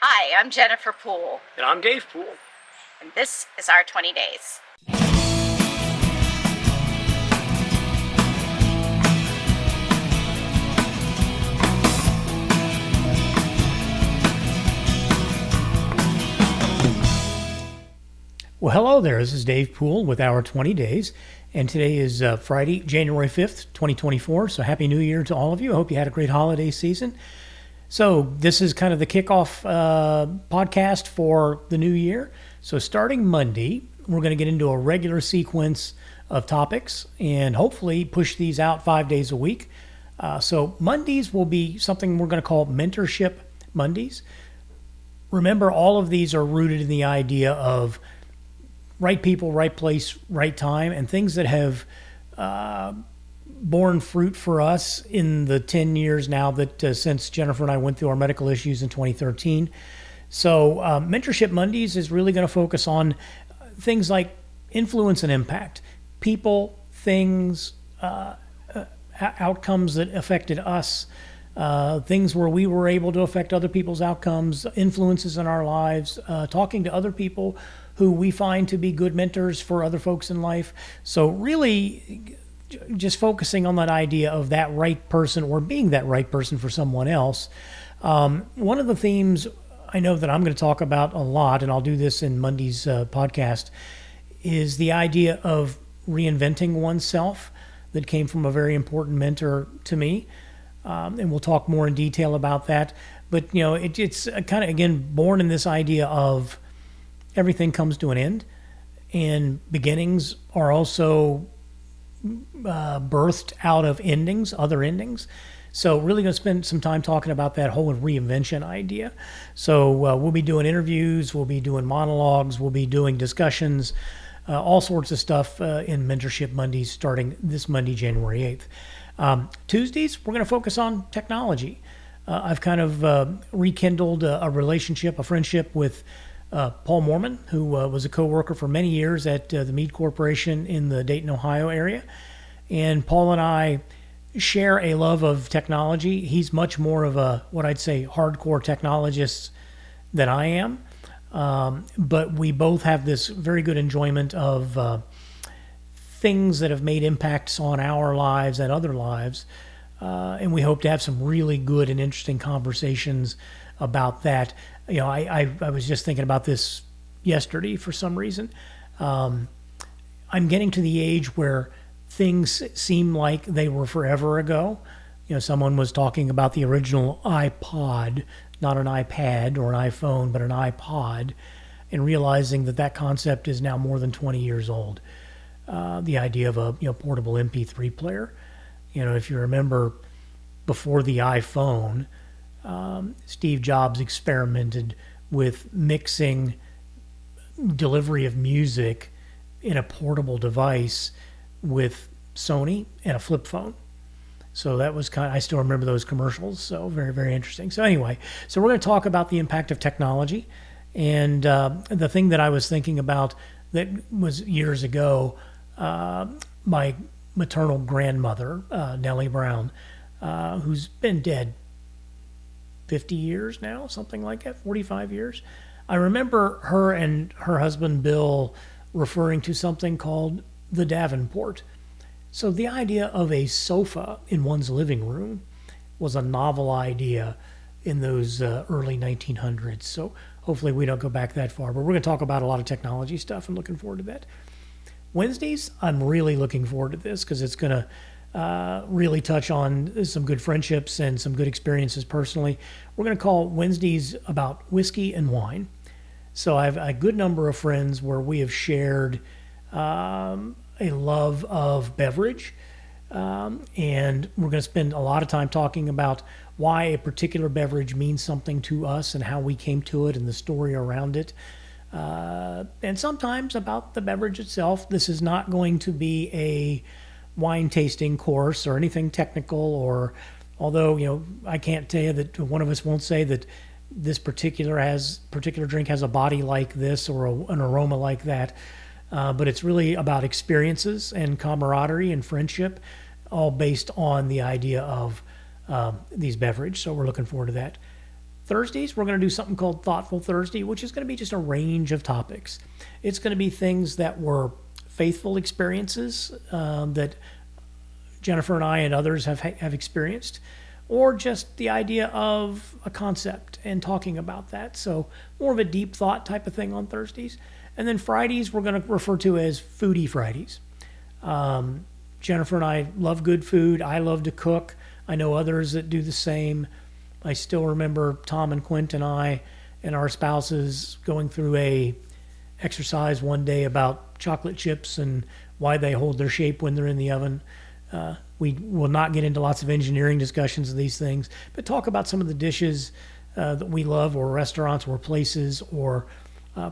Hi, I'm Jennifer Poole, And I'm Dave Poole. and this is our 20 days. Well, hello there. This is Dave Poole with Our 20 Days. And today is Friday, January 5th, 2024. So Happy New Year to all of you. I hope you had a great holiday season. So this is kind of the kickoff podcast for the new year. So starting Monday, we're going to get into a regular sequence of topics and hopefully push these out 5 days a week. So Mondays will be something we're going to call Mentorship Mondays. Remember, all of these are rooted in the idea of right people, right place, right time, and things that have borne fruit for us in the 10 years now that since Jennifer and I went through our medical issues in 2013. So Mentorship Mondays is really going to focus on things like influence and impact, people, things, outcomes that affected us, things where we were able to affect other people's outcomes, influences in our lives, talking to other people who we find to be good mentors for other folks in life. So really just focusing on that idea of that right person or being that right person for someone else. One of the themes I know that I'm going to talk about a lot, and I'll do this in Monday's podcast, is the idea of reinventing oneself that came from a very important mentor to me. And we'll talk more in detail about that. But, you know, it's kind of, again, born in this idea of everything comes to an end, and beginnings are also birthed out of endings, other endings. So really going to spend some time talking about that whole reinvention idea. So we'll be doing interviews, we'll be doing monologues, we'll be doing discussions, all sorts of stuff in Mentorship Mondays starting this Monday, January 8th. Tuesdays, we're going to focus on technology. I've kind of rekindled a relationship, a friendship with Paul Mormon, who was a co-worker for many years at the Mead Corporation in the Dayton, Ohio area. And Paul and I share a love of technology. He's much more of a, what I'd say, hardcore technologist than I am. But we both have this very good enjoyment of things that have made impacts on our lives and other lives. And we hope to have some really good and interesting conversations about that. You know, I was just thinking about this yesterday for some reason. I'm getting to the age where things seem like they were forever ago. You know, someone was talking about the original iPod, not an iPad or an iPhone, but an iPod, and realizing that that concept is now more than 20 years old. The idea of a portable MP3 player. You know, if you remember before the iPhone, Steve Jobs experimented with mixing delivery of music in a portable device with Sony and a flip phone. So that was I still remember those commercials. So very, very interesting. So anyway, so we're going to talk about the impact of technology. And the thing that I was thinking about that was years ago, my maternal grandmother, Nellie Brown, who's been dead 50 years now, something like that, 45 years. I remember her and her husband, Bill, referring to something called the Davenport. So the idea of a sofa in one's living room was a novel idea in those early 1900s. So hopefully we don't go back that far, but we're going to talk about a lot of technology stuff and looking forward to that. Wednesdays, I'm really looking forward to this because it's going to really touch on some good friendships and some good experiences personally. We're going to call Wednesdays about whiskey and wine. So I have a good number of friends where we have shared a love of beverage. And we're going to spend a lot of time talking about why a particular beverage means something to us and how we came to it and the story around it. And sometimes about the beverage itself. This is not going to be a wine tasting course or anything technical, or although, you know, I can't tell you that one of us won't say that this particular drink has a body like this or an aroma like that. But it's really about experiences and camaraderie and friendship, all based on the idea of these beverages. So we're looking forward to that. Thursdays, we're going to do something called Thoughtful Thursday, which is going to be just a range of topics. It's going to be things that were faithful experiences that Jennifer and I and others have experienced, or just the idea of a concept and talking about that. So more of a deep thought type of thing on Thursdays. And then Fridays, we're going to refer to as Foodie Fridays. Jennifer and I love good food. I love to cook. I know others that do the same. I still remember Tom and Quint and I and our spouses going through a exercise one day about chocolate chips and why they hold their shape when they're in the oven. We will not get into lots of engineering discussions of these things, but talk about some of the dishes that we love, or restaurants or places or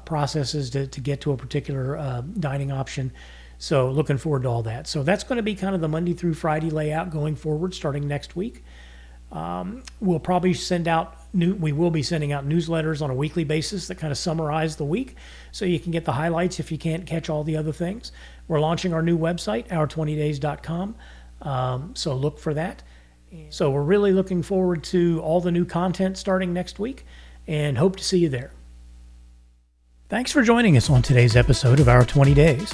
processes to get to a particular dining option. So looking forward to all that. So that's going to be kind of the Monday through Friday layout going forward, starting next week. We'll probably we will be sending out newsletters on a weekly basis that kind of summarize the week, so you can get the highlights if you can't catch all the other things. We're launching our new website, our20days.com, so look for that. So we're really looking forward to all the new content starting next week, and hope to see you there. Thanks for joining us on today's episode of Our 20 Days.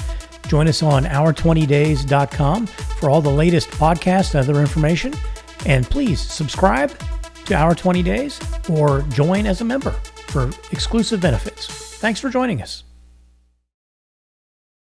Join us on our20days.com for all the latest podcasts and other information. And please subscribe to Our 20 Days or join as a member for exclusive benefits. Thanks for joining us.